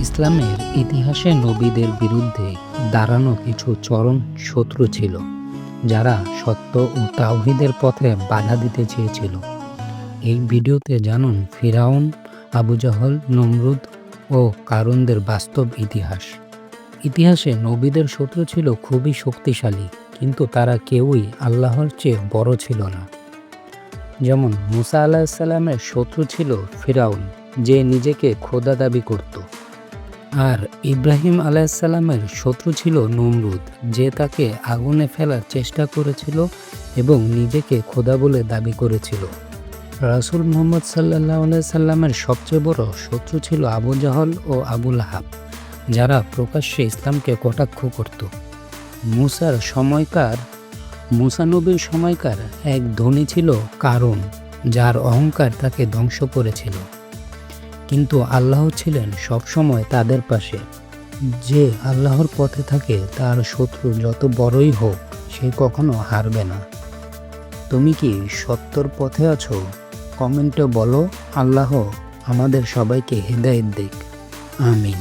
ইসলামের ইতিহাসে নবীদের বিরুদ্ধে দাঁড়ানো কিছু চরম শত্রু ছিল, যারা সত্য ও তাওহীদের পথে বাধা দিতে চেয়েছিল। এই ভিডিওতে জানুন ফিরআউন, আবু জাহল, নমরুদ ও কারুনদের বাস্তব ইতিহাস। ইতিহাসে নবীদের শত্রু ছিল খুবই শক্তিশালী, কিন্তু তারা কেউই আল্লাহর চেয়ে বড় ছিল না। যেমন মুসা আলাহিসাল্লামের শত্রু ছিল ফিরআউন, যে নিজেকে খোদা দাবি করত। আর ইব্রাহিম আলাইসাল্লামের শত্রু ছিল নমরুদ, যে তাকে আগুনে ফেলার চেষ্টা করেছিল এবং নিজেকে খোদা বলে দাবি করেছিল। রাসূল মুহাম্মদ সাল্লাল্লাহু আলাইহি সাল্লামের সবচেয়ে বড় শত্রু ছিল আবু জাহল ও আবু লাহাব, যারা প্রকাশ্যে ইসলামকে কটাক্ষ করত। মুসা নবীর সময়কার এক ধনী ছিল কারুন, যার অহংকার তাকে ধ্বংস করেছিল। কিন্তু আল্লাহ ছিলেন সবসময় তাদের পাশে। যে আল্লাহর পথে থাকে তার শত্রু যত বড়ই হোক, সে কখনো হারবে না। তুমি কি সত্যর পথে আছো? কমেন্টে বলো। আল্লাহ আমাদের সবাইকে হেদায়েত দিক। আমিন।